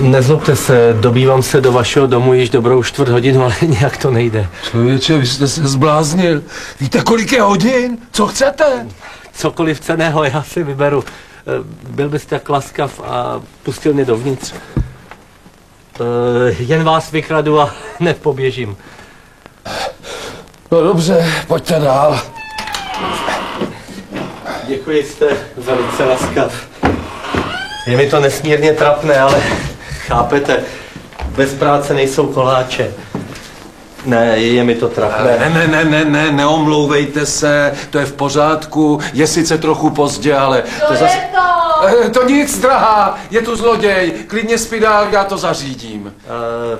Nezlobte se, dobývám se do vašeho domu již dobrou 4 hodinu, ale nějak to nejde. Člověče, vy jste se zbláznil. Víte, kolik je hodin? Co chcete? Cokoliv cenného, já si vyberu. Byl byste tak laskav a pustil mě dovnitř. Jen vás vykradu a hned poběžím. No dobře, pojďte dál. Děkuji, jste velice laskav. Je mi to nesmírně trapné, ale chápete, bez práce nejsou koláče. Ne, je mi to trapné. Neomlouvejte se, to je v pořádku, je sice trochu pozdě, ale... Co je to? To nic, drahá, je tu zloděj, klidně spí dál, já to zařídím.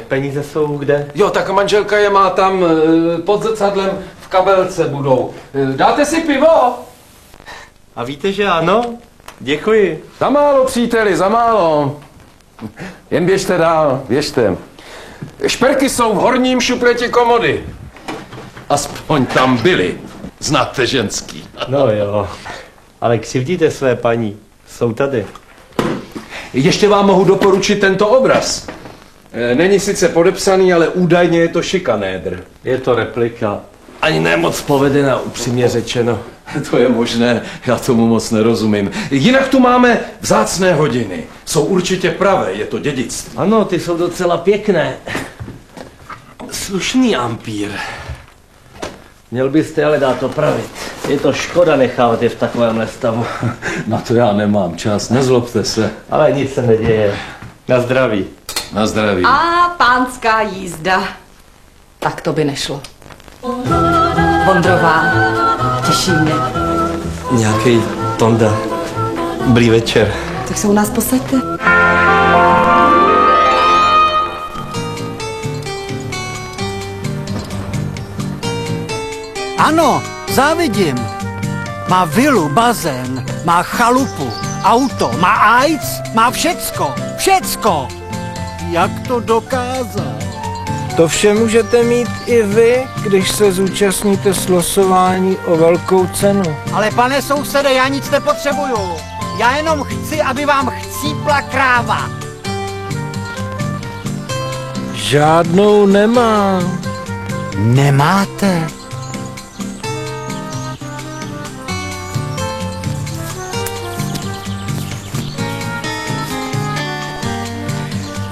Peníze jsou kde? Jo, tak manželka je má tam pod zrcadlem v kabelce budou. Dáte si pivo? A víte, že ano? Děkuji. Za málo, příteli, za málo. Jen běžte dál, běžte. Šperky jsou v horním šupletě komody. Aspoň tam byly. Znáte ženský. No jo, ale křivdíte své paní. Jsou tady. Ještě vám mohu doporučit tento obraz. Není sice podepsaný, ale údajně je to šikanédr. Je to replika. Ani ne moc povedená, upřímně řečeno. To je možné, já tomu moc nerozumím. Jinak tu máme vzácné hodiny. Jsou určitě pravé, je to dědictví. Ano, ty jsou docela pěkné. Slušný ampír. Měl byste ale dát opravit. Je to škoda nechávat je v takovémhle stavu. Na to já nemám čas, nezlobte se. Ale nic se neděje. Na zdraví. Na zdraví. A pánská jízda. Tak to by nešlo. Vondrová, těší mě. Nějaký Tonda. Dobrý večer. Tak se u nás posaďte. Ano, závidím. Má vilu, bazén, má chalupu, auto, má AIDS, má všecko, všecko. Jak to dokázal? To vše můžete mít i vy, když se zúčastníte slosování o velkou cenu. Ale pane sousede, já nic nepotřebuju. Já jenom chci, aby vám chcípla kráva. Žádnou nemám. Nemáte?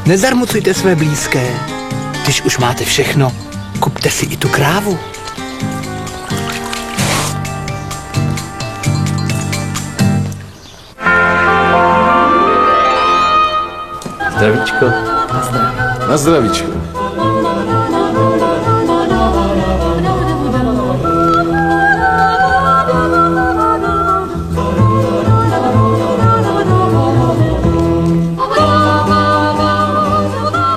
Nezarmucujte své blízké. Když už máte všechno, kupte si i tu krávu. Zdravíčko. Na zdraví. Na zdravíčko.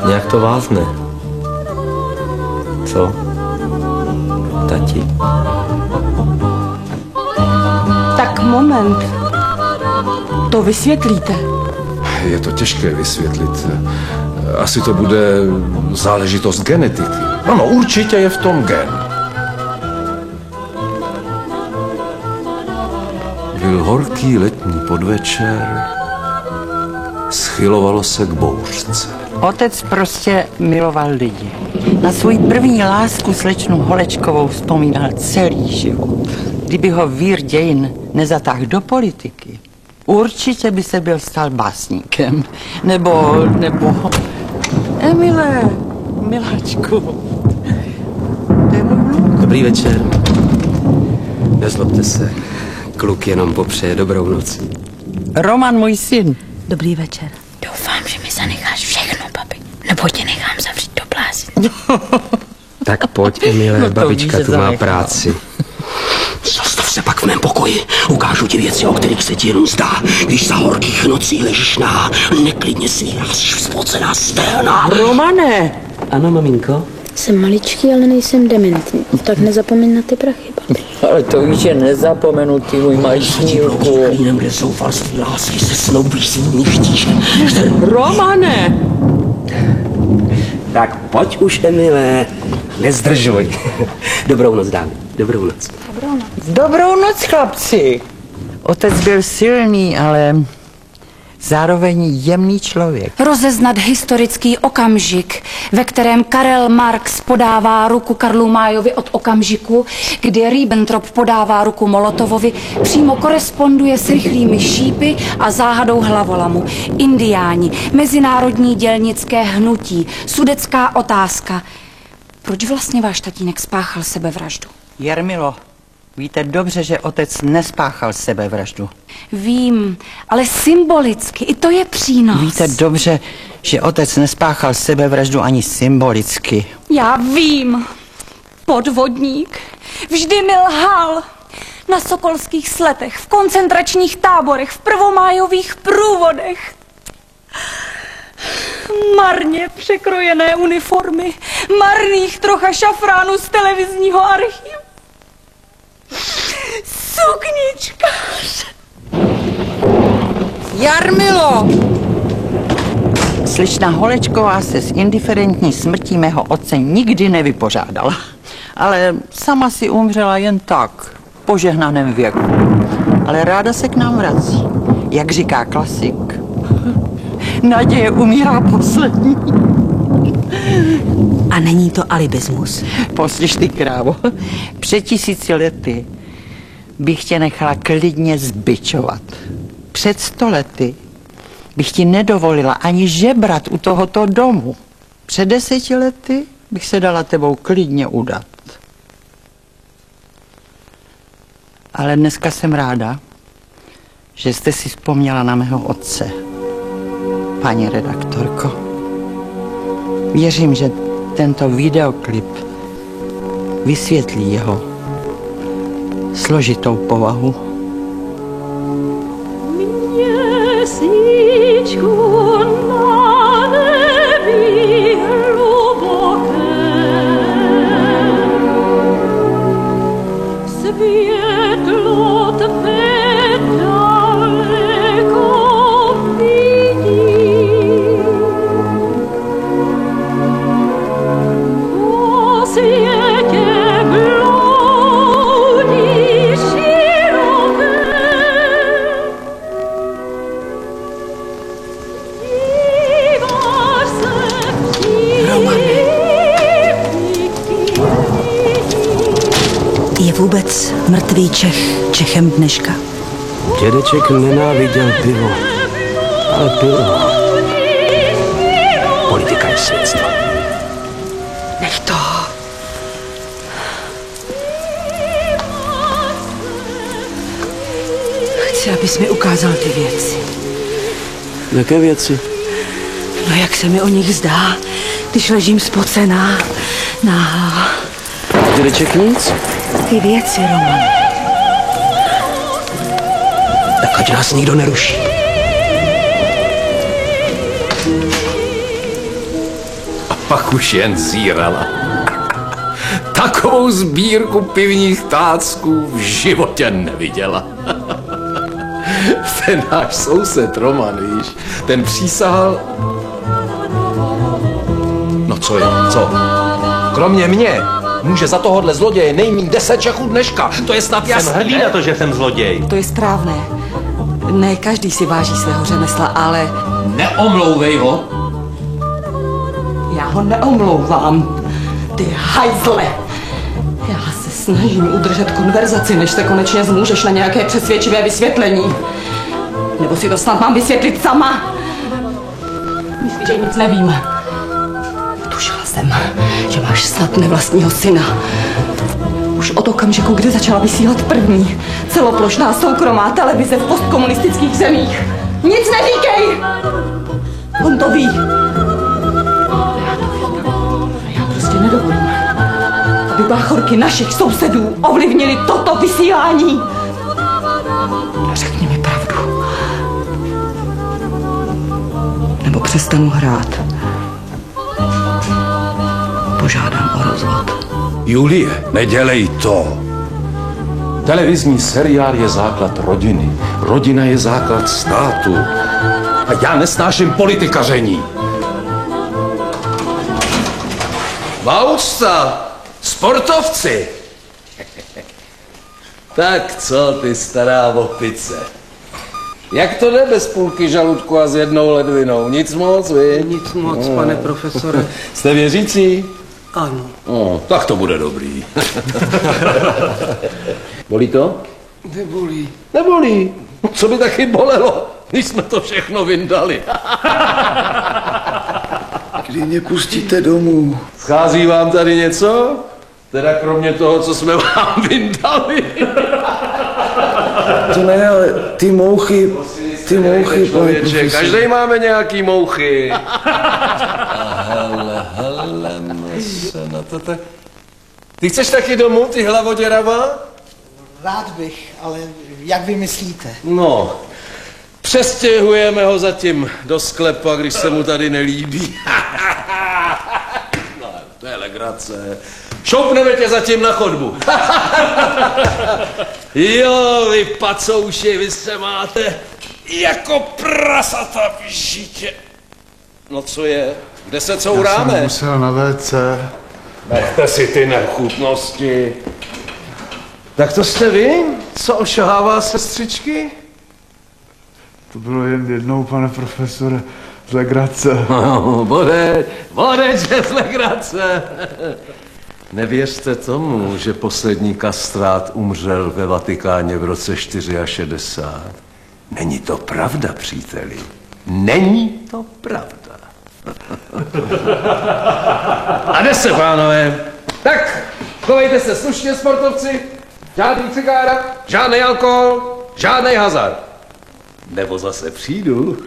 Nějak to vázne. Co? Tati? Tak moment. To vysvětlíte. Je to těžké vysvětlit. Asi to bude záležitost genetiky. Ano, určitě je v tom gen. Byl horký letní podvečer, schylovalo se k bouřce. Otec prostě miloval lidi. Na svou první lásku slečnu Holečkovou vzpomínal celý život. Kdyby ho vír dějin nezatáhl do politiky, určitě by se byl stal básníkem. Nebo... Emile, Miláčku. To je můj vnuk. Dobrý večer. Nezlobte se. Kluk jenom popřeje dobrou noc. Roman, můj syn. Dobrý večer. Doufám, že mi zanecháš všechno, papi. Nebo tě nechám zavřít do blázny. Tak pojď, Emile, No to babička víš, že tu má zanechám. práci. Zastav se pak v mém pokoji. Ukážu ti věci, o kterých se ti jenom zdá. Když za horkých nocí ležíš nahá, neklidně svíráš vzpocená stehna. Romane! Ano, maminko? Jsem maličký, ale nejsem dementní. Tak nezapomeň na ty prachy, papi. Ale to víš, že nezapomenu, ty můj majšnílku. Klínem, kde zoufalství lásky se snoubíš svými štíže. Romane! Tak pojď už, Emile. Nezdržuj. Dobrou noc, dámy. Dobrou noc. Dobrou noc, chlapci. Otec byl silný, ale zároveň jemný člověk. Rozeznat historický okamžik, ve kterém Karel Marx podává ruku Karlu Mayovi od okamžiku, kdy Ribbentrop podává ruku Molotovovi, přímo koresponduje s rychlými šípy a záhadou hlavolamu. Indiáni, mezinárodní dělnické hnutí, sudetská otázka. Proč vlastně váš tatínek spáchal sebevraždu? Jarmilo, víte dobře, že otec nespáchal sebevraždu. Vím, ale symbolicky, i to je přínos. Víte dobře, že otec nespáchal sebevraždu ani symbolicky. Já vím. Podvodník. Vždy mi lhal. Na sokolských sletech, v koncentračních táborech, v prvomájových průvodech. Marně překrojené uniformy, marných trocha šafránů z televizního archivu. Sukničkář. Jarmilo! Slečna Holečková se s indiferentní smrtí mého otce nikdy nevypořádala. Ale sama si umřela jen tak, v požehnaném věku. Ale ráda se k nám vrací, jak říká klasik. Naděje umírá poslední. A není to alibismus. Poslyš ty, krávo, před 1000 lety bych tě nechala klidně zbičovat. Před 100 lety bych ti nedovolila ani žebrat u tohoto domu. Před 10 lety bych se dala tebou klidně udat. Ale dneska jsem ráda, že jste si vzpomněla na mého otce, paní redaktorko. Věřím, že tento videoklip vysvětlí jeho složitou povahu. Měsíčku na nebi hlubokém, světlo tvé daleko vidím. Po světě bloudí široké, díváš se Je vůbec mrtvý Čech Čechem dneška? Dědeček nenáviděl pivo, ale pivo. Politika je světstvo. Nech to. Chci, abys mi ukázal ty věci. Jaké věci? No jak se mi o nich zdá, když ležím spocená, nahá. Dědeček nic? Ty věci, Roman. Tak ať nás nikdo neruší. A pak už jen zírala. Takovou sbírku pivních tácků v životě neviděla. Ten náš soused Roman, víš, ten přísahal... No co je, co? Kromě mě může za tohohle zloděje nejmíň 10 Čechů dneška. To je snad Jsem jasné. hrdý na to, že jsem zloděj. To je správné. Ne každý si váží svého řemesla, ale Neomlouvej ho. já ho neomlouvám. Ty hajzle! Já se snažím udržet konverzaci, než se konečně zmůžeš na nějaké přesvědčivé vysvětlení. Nebo si to snad mám vysvětlit sama? Myslíš, že nic nevím? Tušila jsem, že máš snad nevlastního syna. Už od okamžiku, kdy začala vysílat první celoplošná soukromá televize v postkomunistických zemích. Nic neříkej! On to ví. Já prostě nedovolím, aby báchorky našich sousedů ovlivnili toto vysílání. Řekni mi pravdu. Nebo přestanu hrát. Požádám o rozvod. Julie, nedělej to. Televizní seriál je základ rodiny. Rodina je základ státu. A já nesnáším politikaření. Bausta, sportovci. Tak co, ty stará opice? Jak to jde bez půlky žaludku a s jednou ledvinou? Nic moc, vy? Nic moc, pane profesore. Jste věřící? Ano. Tak to bude dobrý. Bolí to? Nebolí. Nebolí. Co by taky bolelo, když jsme to všechno vyndali. Kdy mě pustíte domů? Schází vám tady něco? Teda kromě toho, co jsme vám vyndali. To ne, ale ty mouchy, pane profesore. Každý máme nějaký mouchy. Ty chceš taky domů, ty hlavoděrava? Rád bych, ale jak vy myslíte? No, přestěhujeme ho zatím do sklepa, když se mu tady nelíbí. No, to je legrace. Šoupneme tě zatím na chodbu. Jo, vy pacouši, vy se máte jako prasata v žitě. No co je? Kde se couráme? Já jsem musel na WC. Nechte si ty nechutnosti. Tak to jste vy, co ošahává sestřičky? To bylo jen jednou, pane profesore, z legrace. Bodeče z legrace. Nevěřte tomu, že poslední kastrát umřel ve Vatikáně v roce 64. Není to pravda, příteli. Není to pravda. A jde se, pánové. Tak, chovejte se slušně, sportovci. Žádný cigára, žádný alkohol, žádný hazard. Nebo zase přijdu.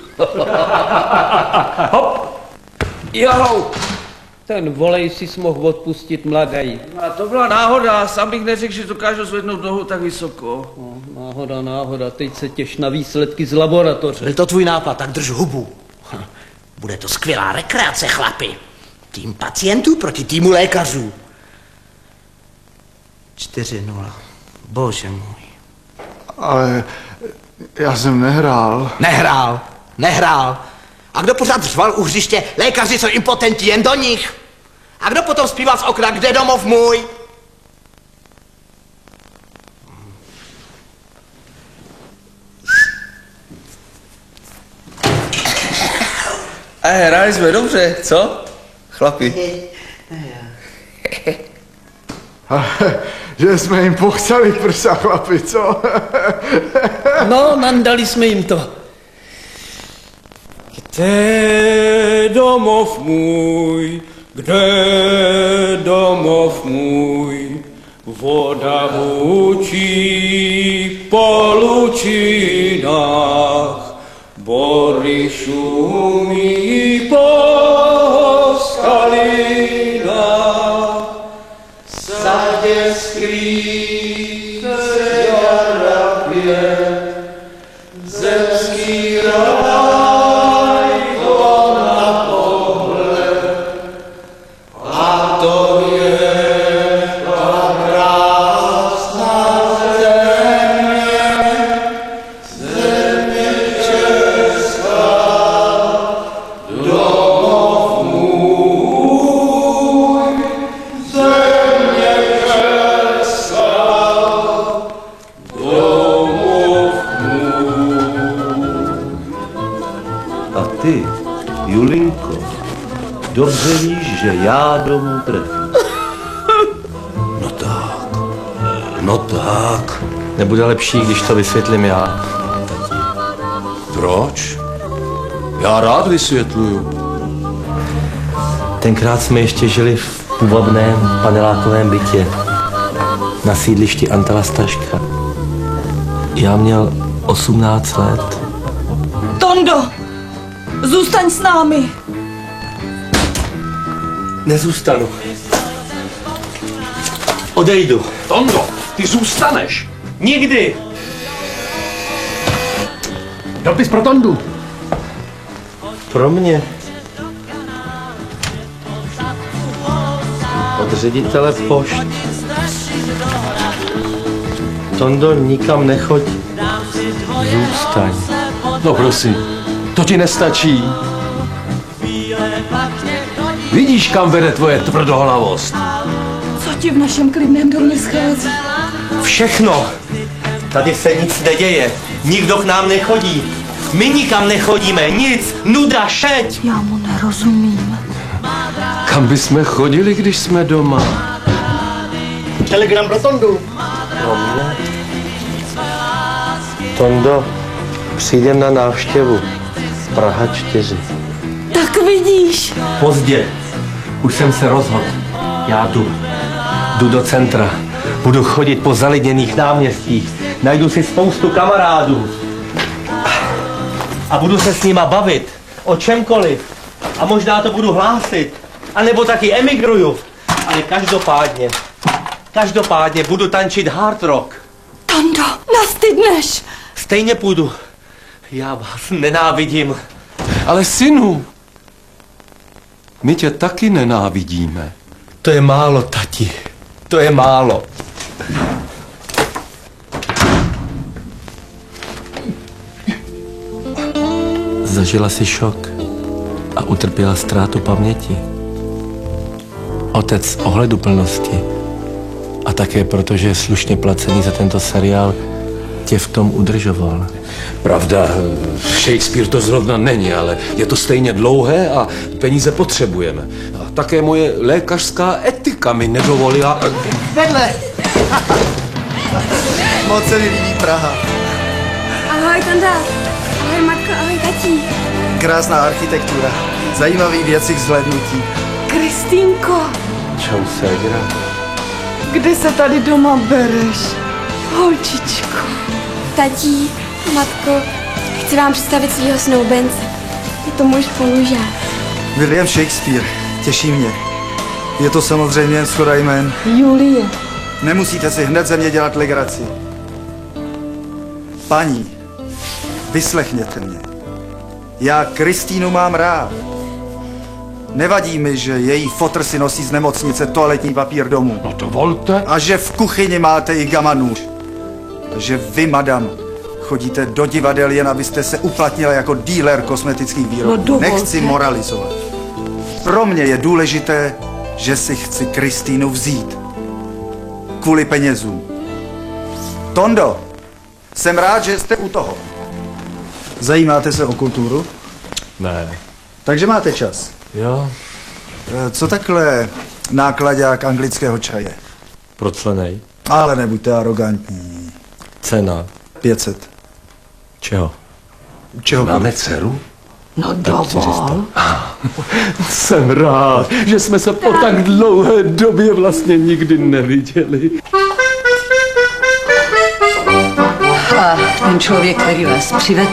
Hop. Jo. Ten volej si mohl odpustit mladej. A to byla náhoda, sám bych neřekl, že dokážu zvednout nohu tak vysoko. No, náhoda, teď se těš na výsledky z laboratoře. Byl to tvůj nápad, tak drž hubu. Bude to skvělá rekreace, chlapi. Tým pacientů proti týmu lékařů. 4-0. Bože můj. Ale já jsem nehrál. Nehrál. A kdo pořád řval u hřiště, lékaři jsou impotenti, jen do nich? A kdo potom zpíval z okna, kde domov můj? Hráli jsme dobře, co? Chlapi. Že jsme jim pochceli prsa, chlapi, co? No, nandali jsme jim to. Kde domov můj, kde domov můj, voda hučí po lučinách, bory šumí po skalinách, sadě skrýt se jarabě, zemský ráj to na pohled, a to je ta krásná země česká, domov můj, země česká, domov můj. A ty, Julinko, dobře víš, že já domů trefím. No tak. Nebude lepší, když to vysvětlím já. Proč? Já rád vysvětluju. Tenkrát jsme ještě žili v půvabném panelákovém bytě na sídlišti Antala Staška. Já měl 18 let. Tondo, zůstaň s námi. Nezůstanu. Odejdu. Tondo, ty zůstaneš. Nikdy. Dopis pro Tondu. Pro mě. Od ředitele pošt. Tondo, nikam nechoď. Zůstaň. No prosím, to ti nestačí. Vidíš, kam vede tvoje tvrdohlavost? Co ti v našem klidném domě schází? Všechno. Tady se nic neděje. Nikdo k nám nechodí. My nikam nechodíme. Nic. Nuda, šeť. Já mu nerozumím. Kam bychom chodili, když jsme doma? Telegram pro Tondu. Pro mě? Tondo, přijdem na návštěvu. Praha 4. Tak vidíš. Pozdě. Už jsem se rozhodl. Já jdu. Jdu do centra. Budu chodit po zalidněných náměstích. Najdu si spoustu kamarádů. A budu se s nima bavit. O čemkoliv. A možná to budu hlásit. A nebo taky emigruju. Ale každopádně budu tančit hard rock. Tondo, nastydneš. Stejně půjdu. Já vás nenávidím. Ale synu, my tě taky nenávidíme. To je málo, tati. To je málo. Zažila si šok a utrpěla ztrátu paměti. Otec ohleduplnosti a také proto, že je slušně placený za tento seriál, tě v tom udržoval. Pravda, Shakespeare to zrovna není, ale je to stejně dlouhé a peníze potřebujeme. A také moje lékařská etika mi nedovolila... Vedle. Moc se mi líbí Praha. Ahoj, Tonda. Ahoj, matko, ahoj, tatí. Krásná architektura. Zajímavý věci k zhlédnutí. Kristýnko, Čau, ségra. kde se tady doma bereš? Holčičko. Tatí, matko, chci vám představit svýho snoubence. Je to muž spolužák. William Shakespeare. Těší mě. Je to samozřejmě jen shoda jmén. Julie. Nemusíte si hned ze mě dělat legraci. Paní, vyslechněte mě. Já Kristýnu mám rád. Nevadí mi, že její fotr si nosí z nemocnice toaletní papír domů. No to volte. A že v kuchyni máte i gamanůž. A že vy, madam, chodíte do divadel jen abyste se uplatnila jako dealer kosmetických výrobků. No, nechci moralizovat. Pro mě je důležité, že si chci Kristýnu vzít. Kvůli penězům. Tondo, jsem rád, že jste u toho. Zajímáte se o kulturu? Ne. Takže máte čas. Jo, Co takhle nákladák anglického čaje? proclenej. Ale nebuďte arrogantní. Cena. 500. Čeho? Čeho? Máme dceru? No dovol. Jsem rád, že jsme se po tak dlouhé době vlastně nikdy neviděli. A ten člověk, který vás přived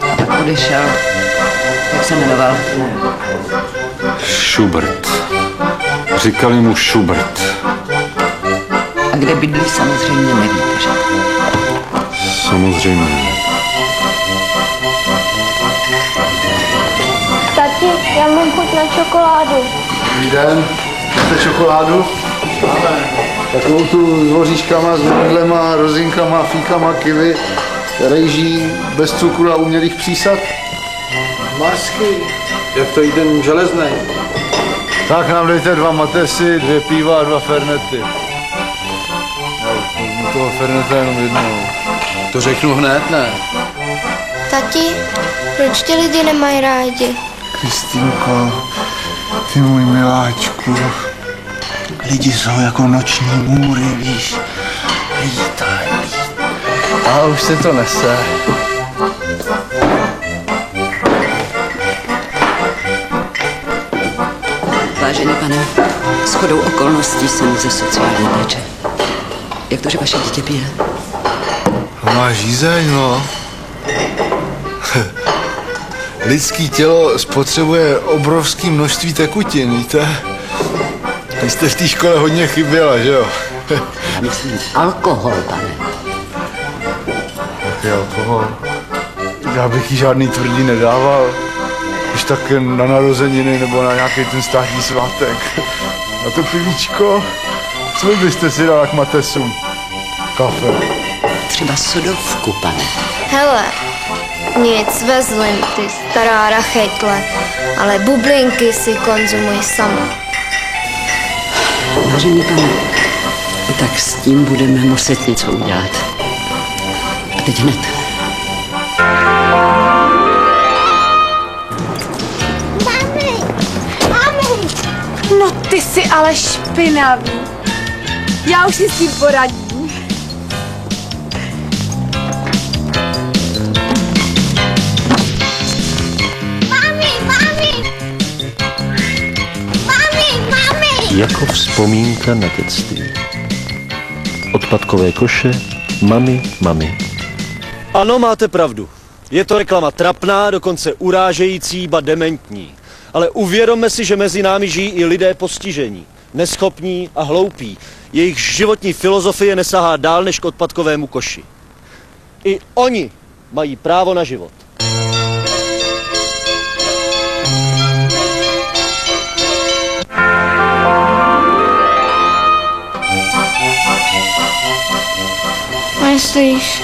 a pak odešel, jak se jmenoval? Schubert. Říkali mu Schubert. A kde bydlí, samozřejmě nevíte, že? Samozřejmě. Tati, já mám chuť na čokoládu. Dobrý den. Máte čokoládu? Máme. Takovou tu s hoříškama, s mandlema, rozinkama, fíkama, kivy, rejží, bez cukru a umělých přísad. Marsky, jak to jíden železnej. Tak nám dejte 2 matesy, 2 piva a 2 fernety. No, toho ferneta jenom jednou. To řeknu hned, ne? Tati, proč tě lidi nemají rádi? Kristýnko, ty můj miláčku. Lidi jsou jako noční můry, víš. Lítají. A už se to nese. Vážený pane, shodou okolností jsem ze sociální péče. Jak to, že vaše dítě pije? Má žízeň, no. Lidský tělo spotřebuje obrovské množství tekutin, víte? Vy jste v té škole hodně chyběla, že jo? Já myslím alkohol, pane. Jaký alkohol? Já bych jí žádný tvrdý nedával. Když tak na narozeniny nebo na nějaký ten státní svátek. Na to pivíčko, co byste si dala k matesům? Kafe. Třeba sodovku, pane. Hele, nic, vezlim ty stará rachejtle, ale bublinky si konzumuj sama. Vážený pane, tak s tím budeme muset něco udělat. A teď hned. No ty jsi ale špinavý. Já už si s tím poradím. Mami! Jako vzpomínka na dětství. Odpadkové koše, mami. Ano, máte pravdu. Je to reklama trapná, dokonce urážející, ba dementní. Ale uvědomme si, že mezi námi žijí i lidé postižení, neschopní a hloupí. Jejich životní filozofie nesahá dál než k odpadkovému koši. I oni mají právo na život. Myslíš,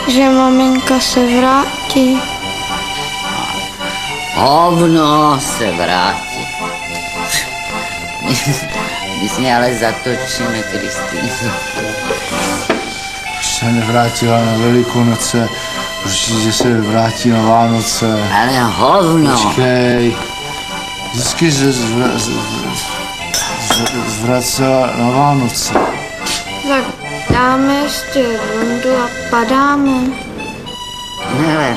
že maminka se vrátí? Hovno se vrátí. My jsme ale zatočíme, Kristýno. Se nevrátila na Velikonoce, určitě se vrátí na Vánoce. Ale hovno. Počkej, vždycky zvracela na Vánoce. Tak dáme ještě rundu a padáme. Hele,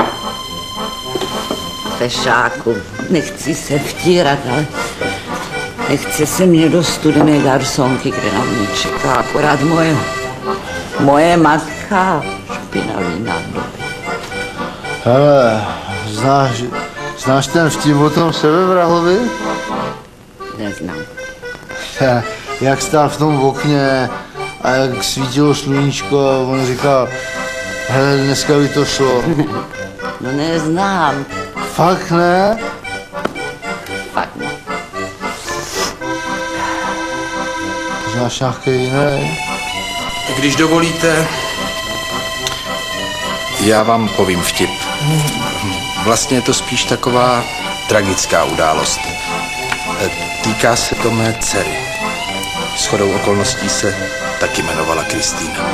Fešáku, nechci se vtírat, ale nechce se mě do studené garsonky, kde na mě čeká akorát moje matka, špinavý nádoby. Hele, znáš ten vtip o tom sebevrahovi? Neznám. Jak stál v tom okně a jak svítilo sluníčko a on říkal, hele, dneska by to šlo. No neznám. Fakt ne? Fakt ne. Znáš nějaký jiný? Když dovolíte, já vám povím vtip. Vlastně je to spíš taková tragická událost. Týká se to mé dcery. Shodou okolností se taky jmenovala Kristýna.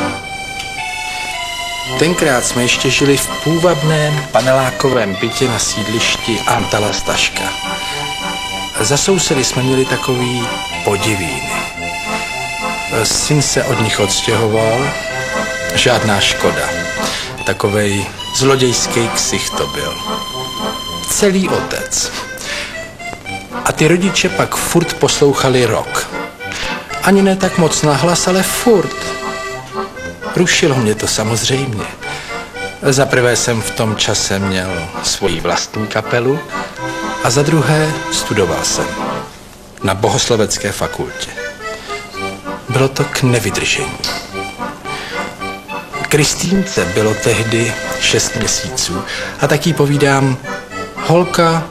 Tenkrát jsme ještě žili v půvabném panelákovém bytě na sídlišti Antala Staška. Za sousedy jsme měli takový podivíny. Syn se od nich odstěhoval, žádná škoda. Takovej zlodějský ksich to byl. Celý otec. A ty rodiče pak furt poslouchali rock. Ani ne tak moc nahlas, ale furt. Rušilo mě to samozřejmě. Za prvé jsem v tom čase měl svoji vlastní kapelu a za druhé studoval jsem na bohoslovecké fakultě. Bylo to k nevydržení. Kristýnce bylo tehdy 6 měsíců a tak jí povídám, holka,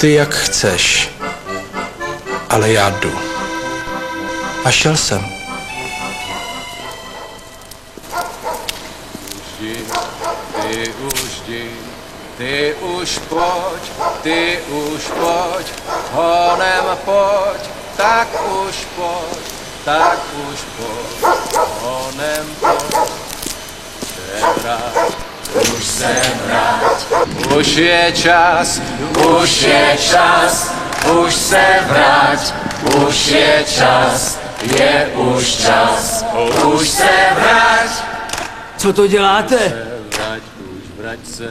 ty jak chceš, ale já jdu. A šel jsem. Ty už pojď, honem pojď, tak už pojď, honem pojď. Už se vrát, už je čas, už se vrát, už je čas, už se vrát. Co to děláte? Vrať se,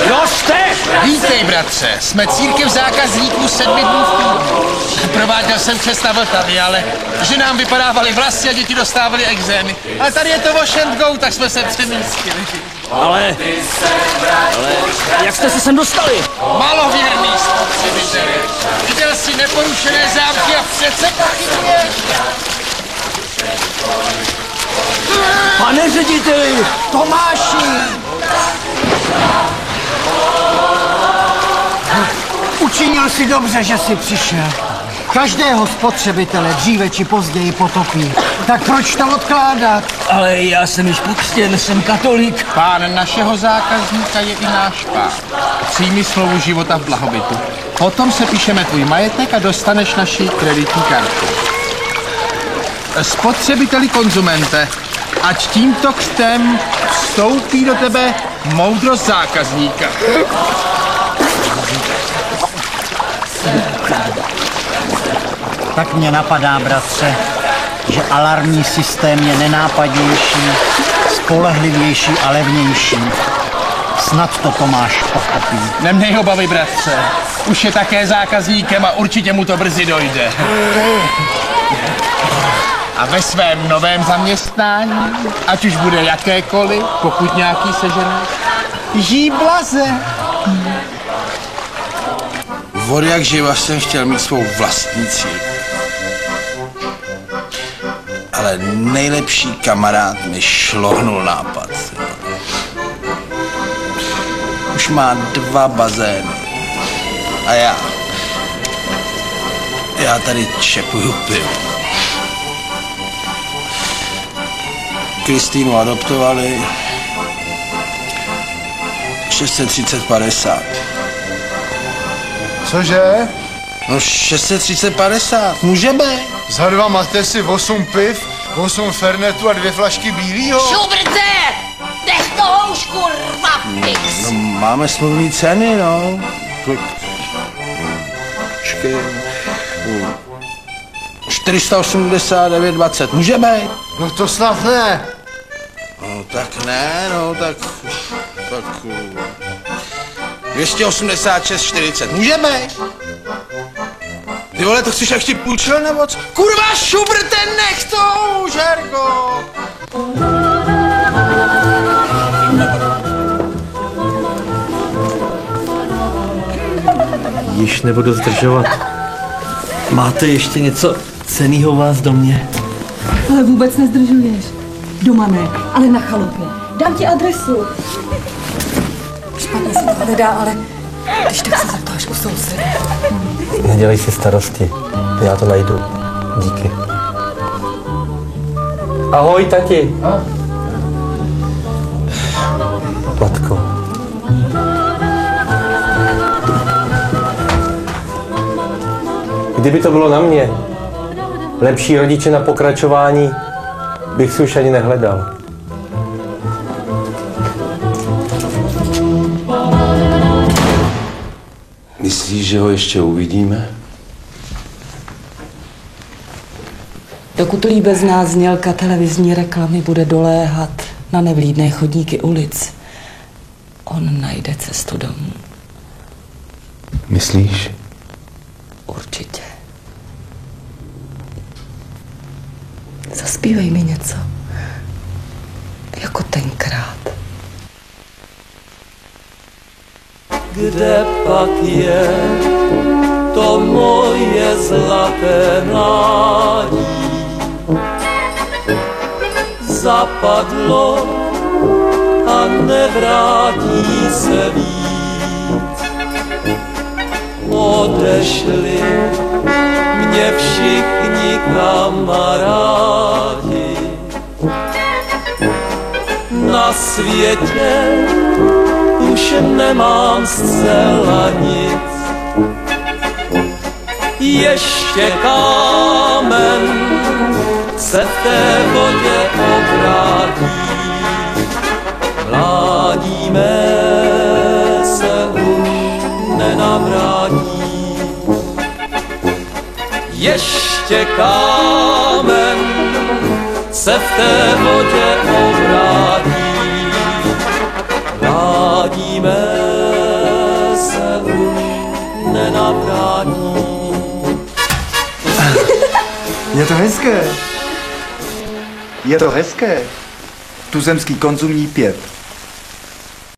Kdo jste? Vítej, bratře. Jsme církev zákazníků 7 dnů v týdnu. Prováděl jsem čest na Vltavě, ale že nám vypadávaly vlasy a děti dostávaly exémy. Ale tady je to wash and go, tak jsme se přemístili. Ale jak jste se sem dostali? Malověrný spotřebiteli. Viděl jsi neporušené zámky a přece pochybně. Pane řediteli! Tomáši! Učinil si dobře, že jsi přišel. Každého spotřebitele dříve či později potopí. Tak proč to odkládat? Ale já jsem již pokřtěn, jsem katolík. Pán našeho zákazníka je i náš pán. Přijmi slovu života v blahobytu. Potom se píšeme tvůj majetek a dostaneš naši kreditní kartu. Spotřebiteli konzumente, ať tímto křtem vstoupí do tebe moudrost zákazníka. Tak mě napadá, bratře, že alarmní systém je nenápadnější, spolehlivější a levnější. Snad to Tomáš pochopí. Neměj obavy, bratře. Už je také zákazníkem a určitě mu to brzy dojde. A ve svém novém zaměstnání, ať už bude jakékoliv, pokud nějaký seženeš, žij blaze. Od jak živa jsem chtěl mít svou vlastní církev. Ale nejlepší kamarád mi šlohnul nápad. Už má 2 bazény. A já tady čepuju pivo. Kristýnu adoptovali 630,50. Cože? No 630,50, může být. Za 2 máte si 8 piv, 8 fernetů a 2 flašky bílýho? Šubrce! Nech to houšku, rvapix! No, máme smluvní ceny, no. Počkej. 489,20, může být? No to snad ne. No tak ne, no tak 286,40, může být? Ty vole, to chceš, jak ti půjčil, nebo co? Kurva, šubrte, nech to, Žergo! Již nebudu zdržovat. Máte ještě něco cenného u vás v domě? Ale vůbec nezdržuješ. Doma ne, ale na chalupě. Dám ti adresu. Špatně se to hledá, ale když tak se zeptáš u souseda. Nedělej si starosti, já to najdu. Díky. Ahoj, tati. Matko. Kdyby to bylo na mě, lepší rodiče na pokračování bych si už ani nehledal. Myslíš, že ho ještě uvidíme? Dokud líbe z nás znělka televizní reklamy bude doléhat na nevlídné chodníky ulic, on najde cestu domů. Myslíš? Určitě. Zaspívej mi něco. Jako tenkrát. Kde pak je to moje zlaté mládí? Zapadlo a nevrátí se víc. Odešli mě všichni kamarádi. Na světě už nemám zcela nic. Ještě kámen se v té vodě obrátí. Mládí mé se už nenavrátí. Ještě kámen se v té vodě obrátí. Je to hezké. Je to hezké. Tuzemský konzumní pět.